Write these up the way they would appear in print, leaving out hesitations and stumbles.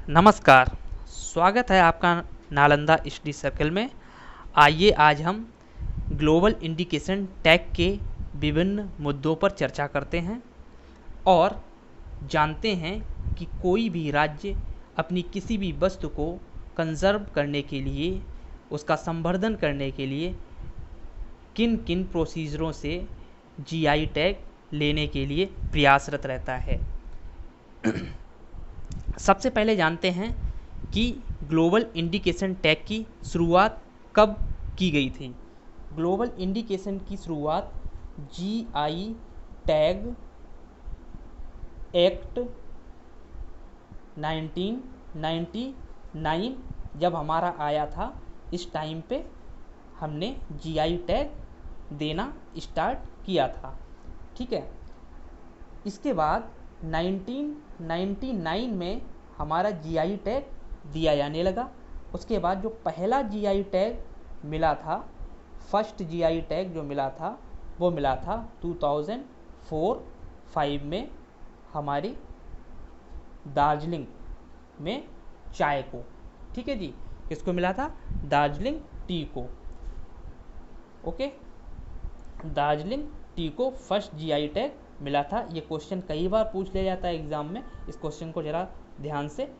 नमस्कार, स्वागत है आपका नालंदा स्टडी सर्कल में। आइए आज हम ग्लोबल इंडिकेशन टैग के विभिन्न मुद्दों पर चर्चा करते हैं और जानते हैं कि कोई भी राज्य अपनी किसी भी वस्तु को कंजर्व करने के लिए, उसका संवर्धन करने के लिए किन किन प्रोसीजरों से जीआई टैग लेने के लिए प्रयासरत रहता है। सबसे पहले जानते हैं कि ग्लोबल इंडिकेशन टैग की शुरुआत कब की गई थी। ग्लोबल इंडिकेशन की शुरुआत जीआई टैग एक्ट 1999 जब हमारा आया था, इस टाइम पे हमने जीआई टैग देना स्टार्ट किया था। ठीक है, इसके बाद 1999 में हमारा जीआई टैग दिया जाने लगा। उसके बाद जो पहला जीआई टैग मिला था, फर्स्ट जीआई टैग जो मिला था वो मिला था 2004-05 में हमारी दार्जिलिंग में चाय को। ठीक है जी, किसको मिला था? दार्जिलिंग टी को। ओके, दार्जिलिंग टी को फर्स्ट जीआई टैग मिला था। ये क्वेश्चन कई बार पूछ लिया जाता है एग्जाम में, इस क्वेश्चन को जरा ध्यान से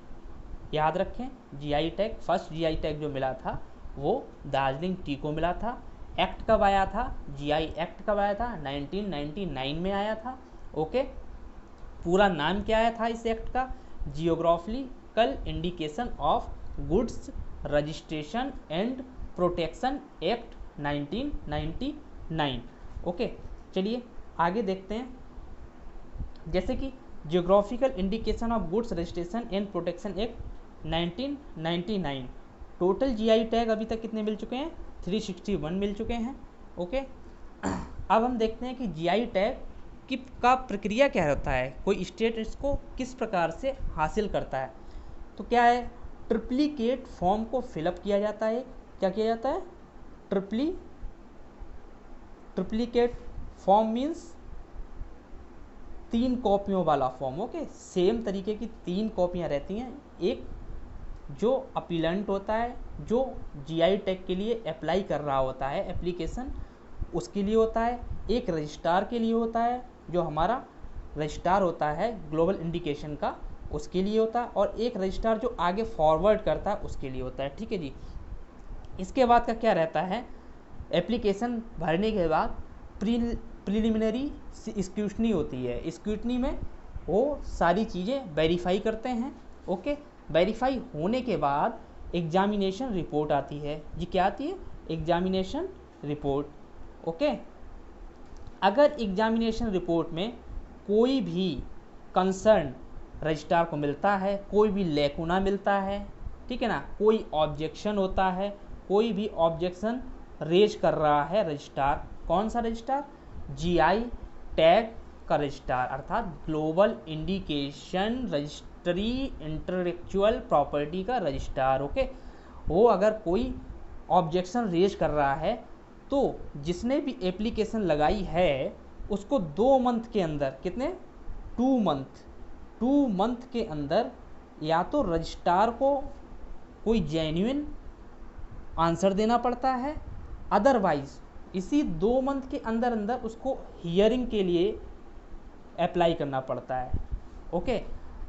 याद रखें। GI tag, first GI tag जो मिला था वो दार्जिलिंग टी को मिला था। एक्ट कब आया था? जीआई एक्ट कब आया था? 1999 में आया था। ओके, पूरा नाम क्या आया था इस एक्ट का? Geographical indication of goods registration and protection act 1999। Okay, चलिए आगे देखते हैं। जैसे कि geographical indication of goods registration and protection act 1999, total GI tag अभी तक कितने मिल चुके हैं? 361 मिल चुके हैं। ओके, अब हम देखते हैं कि जीआई टैग का प्रक्रिया क्या होता है, कोई स्टेट इसको किस प्रकार से हासिल करता है। तो क्या है, ट्रिप्लीकेट फॉर्म को फिलअप किया जाता है। क्या किया जाता है? ट्रिप्लीकेट फॉर्म मीन्स 3 कॉपियों वाला फॉर्म। ओके, सेम तरीके की 3 कॉपियाँ रहती हैं। एक जो अपीलेंट होता है, जो जीआई टैग के लिए अप्लाई कर रहा होता है एप्लीकेशन, उसके लिए होता है। एक रजिस्ट्रार के लिए होता है, जो हमारा रजिस्ट्रार होता है ग्लोबल इंडिकेशन का, उसके लिए होता है। और एक रजिस्ट्रार जो आगे फॉरवर्ड करता है उसके लिए होता है। ठीक है जी। इसके बाद का क्या रहता है, एप्लीकेशन भरने के बाद प्रिलिमिनरी स्क्रूटनी होती है। स्क्रूटनी में वो सारी चीज़ें वेरीफाई करते हैं। ओके, वेरीफाई होने के बाद एग्जामिनेशन रिपोर्ट आती है। जी क्या आती है? Examination report. ओके, अगर एग्जामिनेशन रिपोर्ट में कोई भी कंसर्न रजिस्ट्रार को मिलता है, कोई भी लैकुना मिलता है, ठीक है ना, कोई ऑब्जेक्शन होता है, कोई भी ऑब्जेक्शन रेज कर रहा है रजिस्ट्रार, कौन सा रजिस्ट्रार? जीआई टैग का रजिस्ट्रार, अर्थात global indication registry intellectual property का रजिस्ट्रार। ओके, वो अगर कोई ऑब्जेक्शन रेज कर रहा है तो जिसने भी एप्लीकेशन लगाई है उसको 2 मंथ के अंदर, कितने? 2 मंथ के अंदर या तो रजिस्ट्रार को कोई जेन्युइन आंसर देना पड़ता है, अदरवाइज इसी 2 मंथ के अंदर अंदर उसको हियरिंग के लिए अप्लाई करना पड़ता है। ओके,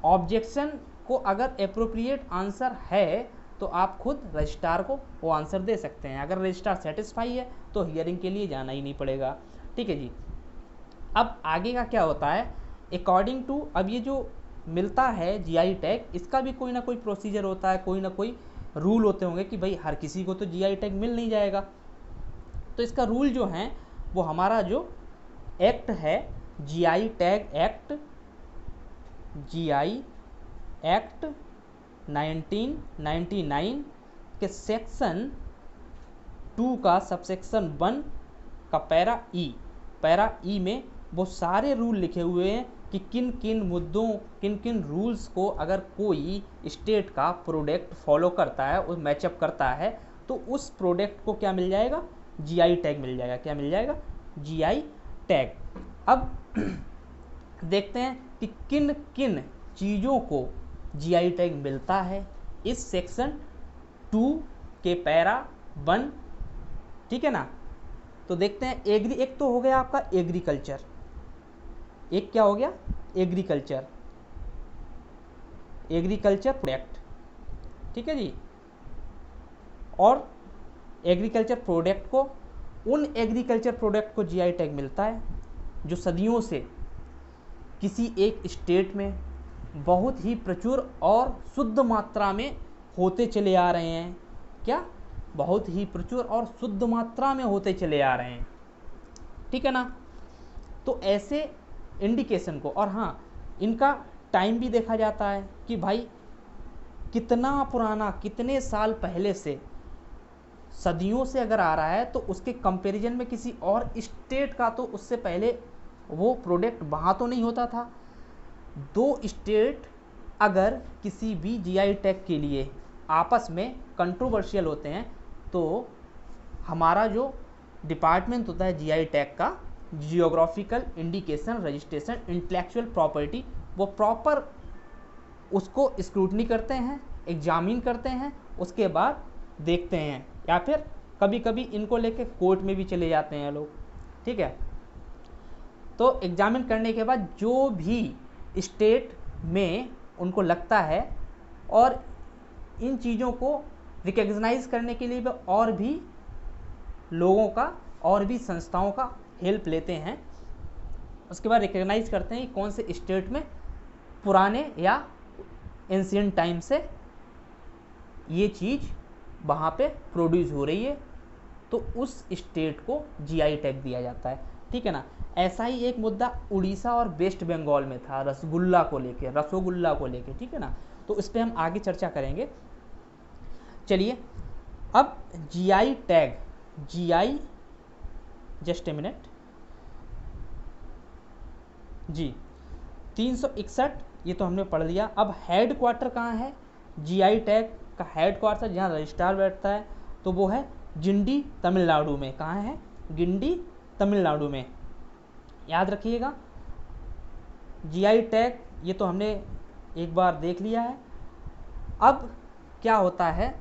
ऑब्जेक्शन को अगर एप्रोप्रिएट आंसर है तो आप खुद रजिस्ट्रार को वो आंसर दे सकते हैं। अगर रजिस्ट्रार सेटिस्फाई है तो हियरिंग के लिए जाना ही नहीं पड़ेगा। ठीक है जी। अब आगे का क्या होता है, अकॉर्डिंग टू, अब ये जो मिलता है जीआई टैग, इसका भी कोई ना कोई प्रोसीजर होता है, कोई ना कोई रूल होते होंगे कि भाई हर किसी को तो जीआई टैग मिल नहीं जाएगा। तो इसका रूल जो है वो हमारा जो एक्ट है, GI tag act, GI act 1999 के सेक्शन 2 का सबसेक्शन 1 का पैरा ई में वो सारे रूल लिखे हुए हैं कि किन किन मुद्दों, किन किन रूल्स को अगर कोई स्टेट का प्रोडक्ट फॉलो करता है, उस मैचअप करता है, तो उस प्रोडक्ट को क्या मिल जाएगा? जीआई टैग मिल जाएगा। क्या मिल जाएगा? GI tag. अब देखते हैं कि किन किन चीज़ों को जीआई टैग मिलता है इस सेक्शन 2 के पैरा 1, ठीक है ना। तो देखते हैं एक तो हो गया आपका एग्रीकल्चर, एक क्या हो गया एग्रीकल्चर प्रोडक्ट, ठीक है जी। और एग्रीकल्चर प्रोडक्ट को, उन एग्रीकल्चर प्रोडक्ट को जीआई टैग मिलता है जो सदियों से किसी एक स्टेट में बहुत ही प्रचुर और शुद्ध मात्रा में होते चले आ रहे हैं। क्या? बहुत ही प्रचुर और शुद्ध मात्रा में होते चले आ रहे हैं, ठीक है ना। तो ऐसे इंडिकेशन को, और हाँ इनका टाइम भी देखा जाता है कि भाई कितना पुराना, कितने साल पहले से, सदियों से अगर आ रहा है तो उसके कंपैरिजन में किसी और स्टेट का तो उससे पहले वो प्रोडक्ट वहाँ तो नहीं होता था। 2 स्टेट अगर किसी भी जीआई टैग के लिए आपस में कंट्रोवर्शियल होते हैं तो हमारा जो डिपार्टमेंट होता है जीआई टैग का, geographical indication registration intellectual property, वो प्रॉपर उसको स्क्रूटनी करते हैं, एग्जामिन करते हैं, उसके बाद देखते हैं, या फिर कभी कभी इनको लेके कोर्ट में भी चले जाते हैं लोग, ठीक है। तो एग्जामिन करने के बाद जो भी स्टेट में उनको लगता है, और इन चीज़ों को रिकग्नाइज करने के लिए भी और भी लोगों का, और भी संस्थाओं का हेल्प लेते हैं। उसके बाद रिकग्नाइज करते हैं कि कौन से स्टेट में पुराने या एंशिएंट टाइम से ये चीज़ वहाँ पे प्रोड्यूस हो रही है, तो उस स्टेट को जीआई टैग दिया जाता है, ठीक है ना। ऐसा ही एक मुद्दा उड़ीसा और वेस्ट बंगाल में था, रसगुल्ला को लेके, ठीक है ना। तो इस पर हम आगे चर्चा करेंगे। चलिए अब GI tag, just a minute जी, 361 ये तो हमने पढ़ लिया। अब हेड क्वार्टर कहाँ है जीआई टैग का? हेड क्वार्टर जहाँ रजिस्ट्रार बैठता है तो वो है गिंडी तमिलनाडु में। कहाँ है? गिंडी तमिलनाडु में, याद रखिएगा। जीआई टैग ये तो हमने एक बार देख लिया है। अब क्या होता है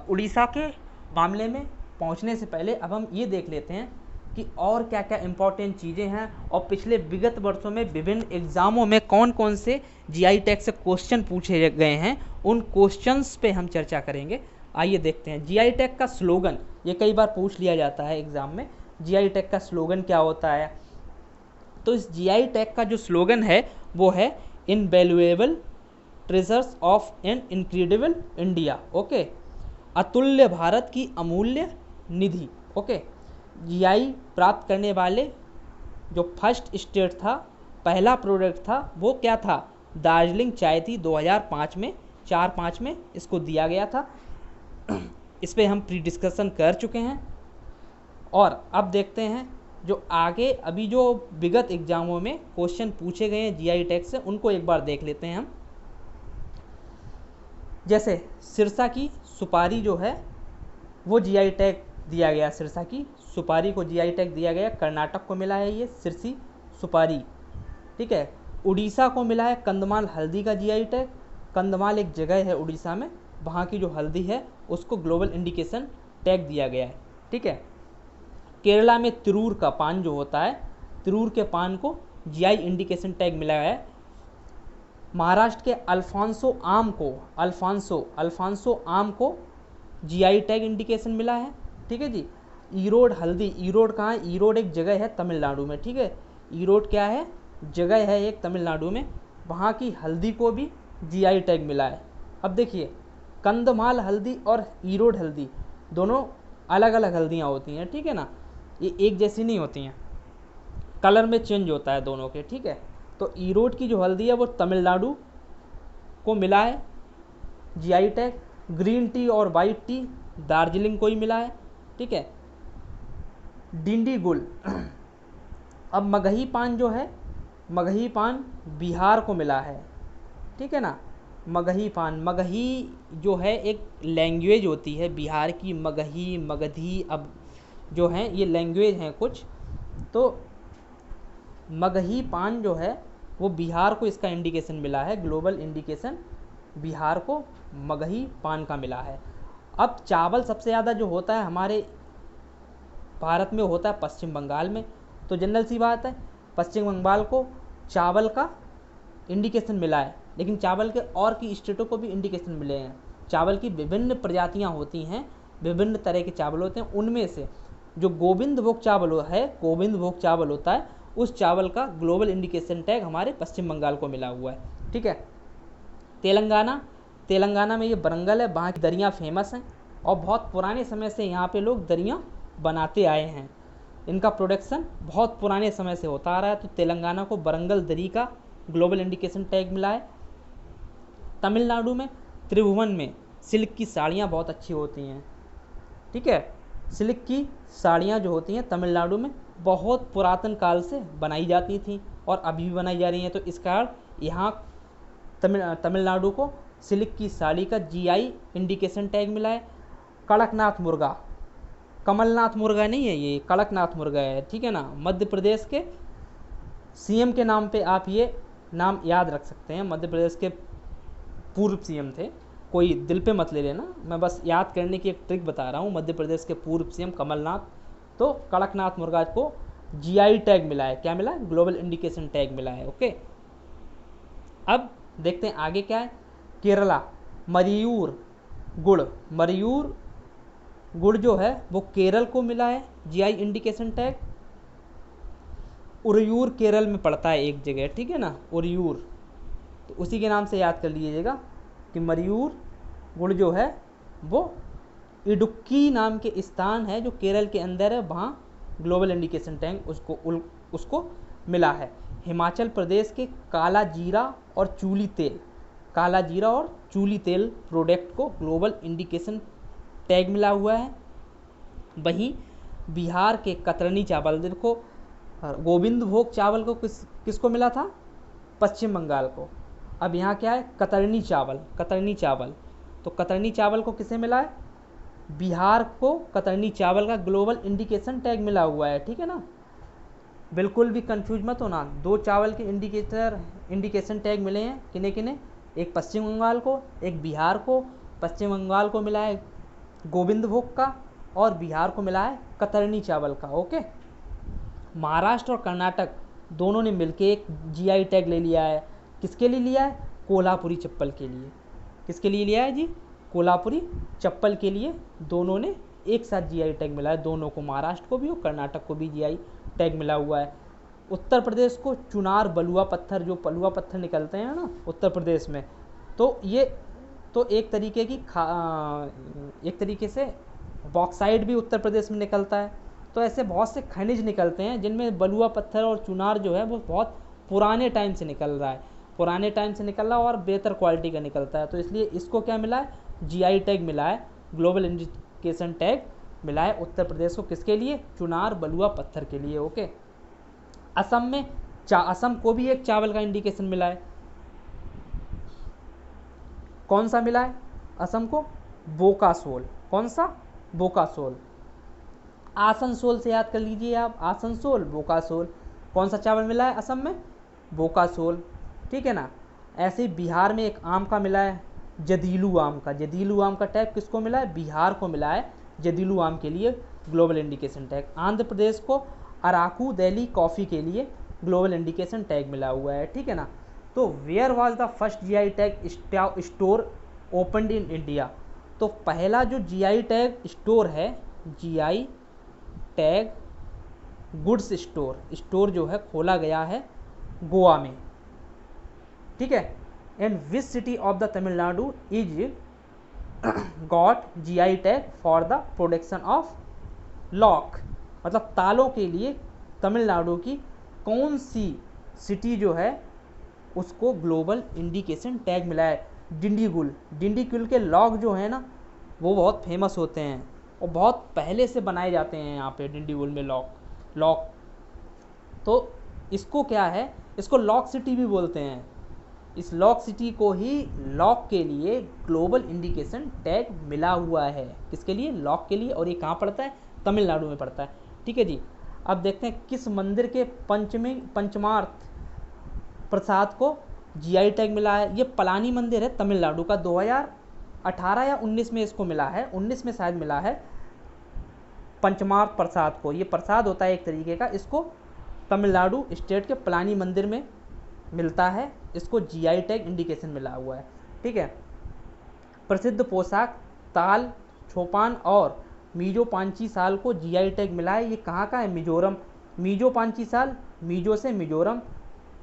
उड़ीसा के मामले में पहुंचने से पहले अब हम ये देख लेते हैं कि और क्या क्या इम्पोर्टेंट चीज़ें हैं, और पिछले विगत वर्षों में विभिन्न एग्जामों में कौन कौन से जीआई टैग से क्वेश्चन पूछे गए हैं, उन क्वेश्चंस पे हम चर्चा करेंगे। आइए देखते हैं जीआई टैग का स्लोगन, ये कई बार पूछ लिया जाता है एग्जाम में, जीआई टैग का स्लोगन क्या होता है। तो इस जीआई टैग का जो स्लोगन है वो है invaluable treasures of an incredible India, okay, अतुल्य भारत की अमूल्य निधि, ओके। जीआई प्राप्त करने वाले जो फर्स्ट स्टेट था, पहला प्रोडक्ट था, वो क्या था? दार्जिलिंग चाय थी। 2005 में 4-5 में इसको दिया गया था। इस पर हम प्री डिस्कशन कर चुके हैं। और अब देखते हैं जो आगे अभी जो विगत एग्जामों में क्वेश्चन पूछे गए हैं जीआई टैग से, उनको एक बार देख लेते हैं हम। जैसे सिरसा की सुपारी जो है वो जीआई टैग दिया गया, सिरसा की सुपारी को जीआई टैग दिया गया, कर्नाटक को मिला है ये सिरसी सुपारी, ठीक है। उड़ीसा को मिला है कंधमाल हल्दी का जीआई टैग। कंधमाल एक जगह है उड़ीसा में, वहाँ की जो हल्दी है उसको ग्लोबल इंडिकेशन टैग दिया गया है, ठीक है। केरला में तिरूर का पान जो होता है, तिरूर के पान को जीआई इंडिकेशन टैग मिला है। महाराष्ट्र के अल्फांसो आम को जीआई टैग इंडिकेशन मिला है, ठीक है जी। ईरोड हल्दी, ईरोड कहाँ है? ईरोड एक जगह है तमिलनाडु में, ठीक है। ईरोड क्या है? जगह है एक तमिलनाडु में, वहाँ की हल्दी को भी जीआई टैग मिला है। अब देखिए कंधमाल हल्दी और ईरोड हल्दी दोनों अलग अलग हल्दियाँ होती हैं, ठीक है ना, ये एक जैसी नहीं होती हैं, कलर में चेंज होता है दोनों के, ठीक है। तो ईरोड की जो हल्दी है वो तमिलनाडु को मिला है जीआई टैग। ग्रीन टी और वाइट टी दार्जिलिंग को ही मिला है, ठीक है। डिंडीगुल, अब मगही पान जो है, मगही पान बिहार को मिला है, ठीक है ना। मगही पान, मगही जो है एक लैंग्वेज होती है बिहार की, मगही मगधी, अब जो हैं ये लैंग्वेज हैं कुछ। तो मगही पान जो है वो बिहार को इसका इंडिकेशन मिला है, ग्लोबल इंडिकेशन बिहार को मगही पान का मिला है। अब चावल सबसे ज़्यादा जो होता है हमारे भारत में होता है पश्चिम बंगाल में, तो जनरल सी बात है पश्चिम बंगाल को चावल का इंडिकेशन मिला है, लेकिन चावल के और की स्टेटों को भी इंडिकेशन मिले हैं। चावल की विभिन्न प्रजातियां होती हैं, विभिन्न तरह के चावल होते हैं, उनमें से जो गोविंद भोग चावल है, गोविंद भोग चावल होता है, उस चावल का ग्लोबल इंडिकेशन टैग हमारे पश्चिम बंगाल को मिला हुआ है। ठीक है। तेलंगाना में ये बरंगल है, वहाँ की दरियाँ फेमस हैं और बहुत पुराने समय से यहाँ पे लोग दरियाँ बनाते आए हैं, इनका प्रोडक्शन बहुत पुराने समय से होता आ रहा है, तो तेलंगाना को बरंगल दरी का ग्लोबल इंडिकेशन टैग मिला है। तमिलनाडु में त्रिभुवन में सिल्क की साड़ियाँ बहुत अच्छी होती हैं। ठीक है, सिल्क की साड़ियाँ जो होती हैं तमिलनाडु में बहुत पुरातन काल से बनाई जाती थी और अभी भी बनाई जा रही हैं, तो इस कारण यहाँ तमिलनाडु को सिल्क की साड़ी का जीआई इंडिकेशन टैग मिला है। कड़कनाथ मुर्गा, कमलनाथ मुर्गा नहीं है ये, कड़कनाथ मुर्गा है। ठीक है ना, मध्य प्रदेश के सीएम के नाम पे आप ये नाम याद रख सकते हैं, मध्य प्रदेश के पूर्व सीएम थे, कोई दिल पे मत ले लेना, मैं बस याद करने की एक ट्रिक बता रहा हूँ। मध्य प्रदेश के पूर्व सीएम कमलनाथ, तो कड़कनाथ मुर्गा को जीआई टैग मिला है, क्या मिला है, ग्लोबल इंडिकेशन टैग मिला है। ओके, अब देखते हैं आगे क्या है। केरला मयूर गुड़, मयूर गुड़ जो है वो केरल को मिला है GI indication tag. Uraiyur Kerala में पड़ता है एक जगह, ठीक है ना, उरयूर, तो उसी के नाम से याद कर लीजिएगा कि मयूर गुड़ जो है वो इडुक्की नाम के स्थान है जो केरल के अंदर है, वहाँ ग्लोबल इंडिकेशन टैग उसको मिला है। हिमाचल प्रदेश के काला जीरा और चूली तेल, काला जीरा और चूली तेल प्रोडक्ट को ग्लोबल इंडिकेशन टैग मिला हुआ है। वहीं बिहार के कतरनी चावल, देखो गोविंद भोग चावल को किसको मिला था, पश्चिम बंगाल को। अब यहाँ क्या है, कतरनी चावल, कतरनी चावल, तो कतरनी चावल को किसे मिला है, बिहार को कतरनी चावल का ग्लोबल इंडिकेशन टैग मिला हुआ है। ठीक है ना, बिल्कुल भी कंफ्यूज मत होना, दो चावल के इंडिकेशन टैग मिले हैं, किन्हें किन्हें, एक पश्चिम बंगाल को, एक बिहार को। पश्चिम बंगाल को मिला है गोविंद भोग का और बिहार को मिला है कतरनी चावल का। ओके, महाराष्ट्र और कर्नाटक दोनों ने मिलकर एक जीआई टैग ले लिया है, किसके लिए लिया है, कोल्हापुरी चप्पल के लिए। किसके लिए लिया है जी, कोल्हापुरी चप्पल के लिए दोनों ने एक साथ जीआई टैग मिला है, दोनों को, महाराष्ट्र को भी और कर्नाटक को भी जीआई टैग मिला हुआ है। उत्तर प्रदेश को चुनार बलुआ पत्थर, जो बलुआ पत्थर निकलते हैं ना उत्तर प्रदेश में, तो ये तो एक तरीके से बॉक्साइड भी उत्तर प्रदेश में निकलता है, तो ऐसे बहुत से खनिज निकलते हैं जिनमें बलुआ पत्थर और चुनार जो है वो बहुत पुराने टाइम से निकल रहा है, पुराने टाइम से निकल रहा है और बेहतर क्वालिटी का निकलता है, तो इसलिए इसको क्या मिला है, जीआई टैग मिला है, ग्लोबल इंडिकेशन टैग मिला है उत्तर प्रदेश को, किसके लिए, चुनार बलुआ पत्थर के लिए। ओके, असम में असम को भी एक चावल का इंडिकेशन मिला है, कौन सा मिला है असम को, बोकासोल, कौन सा, बोकासोल। आसनसोल से याद कर लीजिए आप, आसनसोल, बोकासोल, कौन सा चावल मिला है असम में, बोकासोल। ठीक है ना, ऐसे ही बिहार में एक आम का मिला है, जदीलू आम का, जदीलू आम का टैग किसको मिला है, बिहार को मिला है जदीलू आम के लिए global indication tag. Andhra Pradesh को अराकू दिल्ली कॉफ़ी के लिए ग्लोबल इंडिकेशन टैग मिला हुआ है। ठीक है ना, तो where was the first GI tag store opened in India, तो पहला जो जीआई टैग स्टोर है, जीआई टैग गुड्स स्टोर जो है खोला गया है गोवा में। ठीक है, and which city of the Tamil Nadu is got GI tag for the production of lock, मतलब तालों के लिए तमिलनाडु की कौन सी सिटी जो है उसको ग्लोबल इंडिकेशन टैग मिला है, डिंडीगुल। डिंडीगुल के लॉक जो है ना वो बहुत फेमस होते हैं और बहुत पहले से बनाए जाते हैं यहाँ पे डिंडीगुल में लॉक, तो इसको क्या है, इसको लॉक सिटी भी बोलते हैं। इस लॉक सिटी को ही लॉक के लिए ग्लोबल इंडिकेशन टैग मिला हुआ है, किसके लिए, लॉक के लिए, और ये कहाँ पड़ता है, तमिलनाडु में पड़ता है। ठीक है जी, अब देखते हैं किस मंदिर के पंचमार्थ प्रसाद को जीआई टैग मिला है। ये पलानी मंदिर है तमिलनाडु का, 2018 या 19 में इसको मिला है, 19 में शायद मिला है पंचमार्थ प्रसाद को। ये प्रसाद होता है एक तरीके का, इसको तमिलनाडु स्टेट के पलानी मंदिर में मिलता है, इसको जीआई टैग इंडिकेशन मिला हुआ है। ठीक है। प्रसिद्ध पोशाक ताल छोपान और मीजो पांची साल को जीआई टैग मिला है। ये कहाँ का है? मिजोरम। मीजो पांची साल, मीजो से मिजोरम,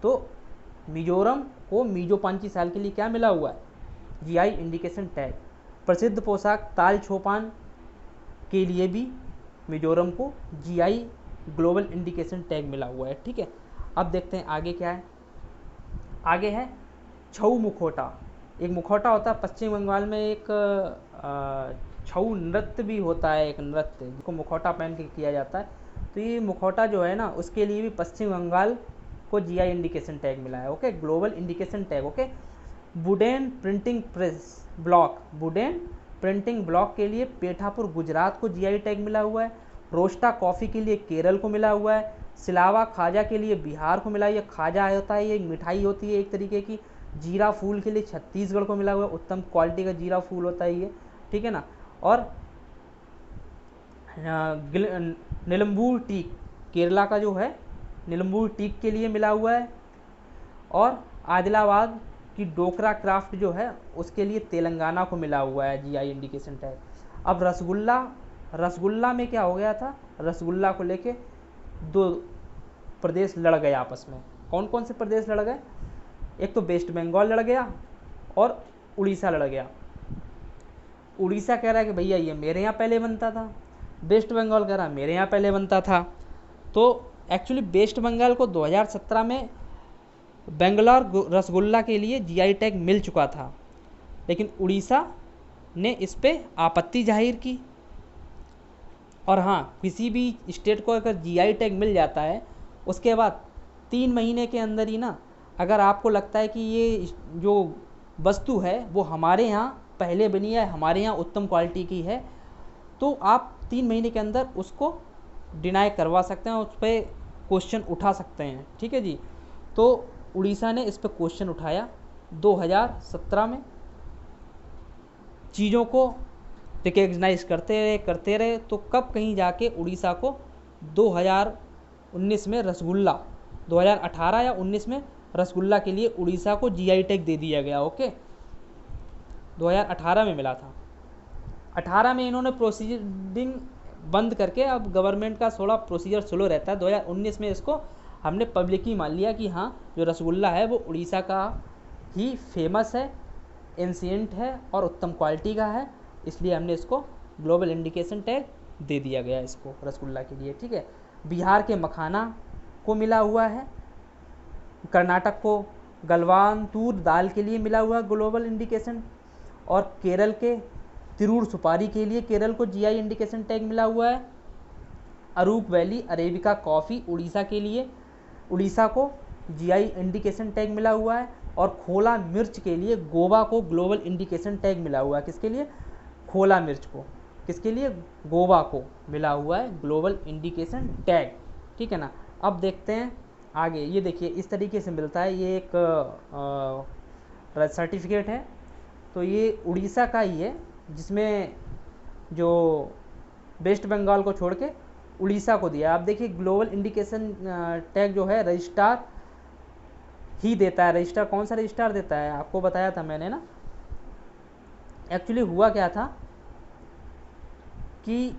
तो मिजोरम को मीजो पांची साल के लिए क्या मिला हुआ है? GI indication tag. प्रसिद्ध पोशाक ताल छोपान के लिए भी मिजोरम को जीआई ग्लोबल इंडिकेशन टैग मिला हुआ है। ठीक है। अब देखते हैं आगे क्या है। आगे है छऊ मुखौटा। एक मुखौटा होता है पश्चिम बंगाल में, एक छऊ नृत्य भी होता है, एक नृत्य जिसको मुखौटा पहन के किया जाता है। तो ये मुखौटा जो है ना, उसके लिए भी पश्चिम बंगाल को जीआई इंडिकेशन टैग मिला है। Okay, global indication tag. Okay. Wooden printing press block, wooden printing block के लिए पेठापुर गुजरात को जीआई टैग मिला हुआ है। रोस्टा कॉफ़ी के लिए केरल को मिला हुआ है। सिलावा खाजा के लिए बिहार को मिला है। ये खाजा होता है, ये मिठाई होती है एक तरीके की। जीरा फूल के लिए छत्तीसगढ़ को मिला हुआ है, उत्तम क्वालिटी का जीरा फूल होता है ये। ठीक है ना। और नीलम्बूर टीक केरला का जो है, नीलम्बूर टीक के लिए मिला हुआ है। और आदिलाबाद की डोकरा क्राफ्ट जो है, उसके लिए तेलंगाना को मिला हुआ है जीआई इंडिकेशन टैग। अब रसगुल्ला में क्या हो गया था? रसगुल्ला को लेके दो प्रदेश लड़ गए आपस में। कौन कौन से प्रदेश लड़ गए? एक तो वेस्ट बंगाल लड़ गया और उड़ीसा लड़ गया। उड़ीसा कह रहा है कि भैया ये मेरे यहाँ पहले बनता था, वेस्ट बंगाल कह रहा है मेरे यहाँ पहले बनता था। तो एक्चुअली वेस्ट बंगाल को 2017 में बेंगलोर रसगुल्ला के लिए जीआई टैग मिल चुका था, लेकिन उड़ीसा ने इस पे आपत्ति जाहिर की। और हाँ, किसी भी स्टेट को अगर जीआई टैग मिल जाता है, उसके बाद 3 महीने के अंदर ही ना, अगर आपको लगता है कि ये जो वस्तु है वो हमारे यहाँ पहले बनी है, हमारे यहाँ उत्तम क्वालिटी की है, तो आप 3 महीने के अंदर उसको डिनाई करवा सकते हैं, उस पर क्वेश्चन उठा सकते हैं। ठीक है जी। तो उड़ीसा ने इस पर क्वेश्चन उठाया 2017 में, चीज़ों को रिकग्नाइज करते रहे। तो कब कहीं जाके उड़ीसा को 2019 में रसगुल्ला, 2018 या 19 में रसगुल्ला के लिए उड़ीसा को जीआई टैग दे दिया गया। ओके, 2018 में मिला था। 18 में इन्होंने प्रोसीडिंग बंद करके, अब गवर्नमेंट का थोड़ा प्रोसीजर स्लो रहता है, 2019 में इसको हमने पब्लिक ही मान लिया कि हाँ, जो रसगुल्ला है वो उड़ीसा का ही फेमस है, एंशिएंट है और उत्तम क्वालिटी का है, इसलिए हमने इसको ग्लोबल इंडिकेशन टैग दे दिया गया इसको रसगुल्ला के लिए। ठीक है। बिहार के मखाना को मिला हुआ है। कर्नाटक को गलवानतूर दाल के लिए मिला हुआ है ग्लोबल इंडिकेशन। और केरल के तिरूर सुपारी के लिए केरल को जीआई इंडिकेशन टैग मिला हुआ है। अरूप वैली अरेबिका कॉफ़ी उड़ीसा के लिए, उड़ीसा को जीआई इंडिकेशन टैग मिला हुआ है। और खोला मिर्च के लिए गोवा को ग्लोबल इंडिकेशन टैग मिला हुआ है। किसके लिए? खोला मिर्च को। किसके लिए? गोवा को मिला हुआ है ग्लोबल इंडिकेशन टैग। ठीक है ना। अब देखते हैं आगे। ये देखिए इस तरीके से मिलता है, ये एक सर्टिफिकेट है। तो ये उड़ीसा का ही है, जिसमें जो वेस्ट बंगाल को छोड़ के उड़ीसा को दिया। आप देखिए ग्लोबल इंडिकेशन टैग जो है रजिस्ट्रार ही देता है। रजिस्ट्रार कौन सा रजिस्ट्रार देता है? आपको बताया था मैंने ना। एक्चुअली हुआ क्या था कि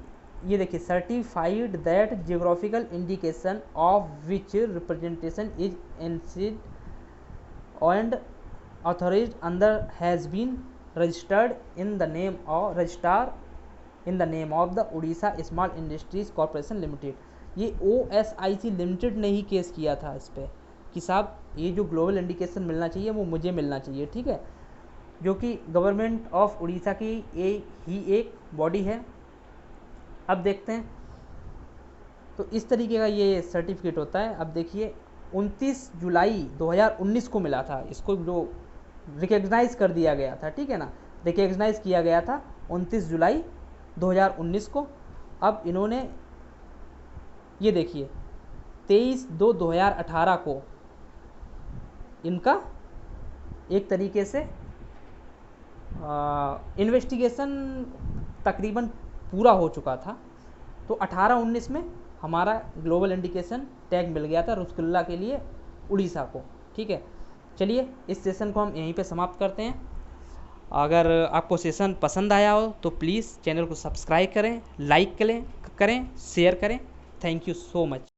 ये देखिए, certified that geographical indication of which representation is annexed and authorized under has been registered in the name of registrar in the name of the Orissa small industries corporation limited. ये OSIC लिमिटेड ने ही case किया था इस पर कि साहब ये जो ग्लोबल इंडिकेशन मिलना चाहिए वो मुझे मिलना चाहिए। ठीक है। जो कि गवर्नमेंट ऑफ उड़ीसा की ही एक बॉडी है। अब देखते हैं, तो इस तरीके का ये सर्टिफिकेट होता है। अब देखिए 29 जुलाई 2019 को मिला था इसको, जो रिकग्नाइज कर दिया गया था। ठीक है ना, रिकग्नाइज किया गया था 29 जुलाई 2019 को। अब इन्होंने ये देखिए 23/2/2018 को इनका एक तरीके से इन्वेस्टिगेशन तकरीबन पूरा हो चुका था। तो 18-19 में हमारा ग्लोबल इंडिकेशन टैग मिल गया था रुस्कुल्ला के लिए उड़ीसा को। ठीक है, चलिए इस सेशन को हम यहीं पे समाप्त करते हैं। अगर आपको सेशन पसंद आया हो तो प्लीज़ चैनल को सब्सक्राइब करें, लाइक करें, शेयर करें। Thank you so much.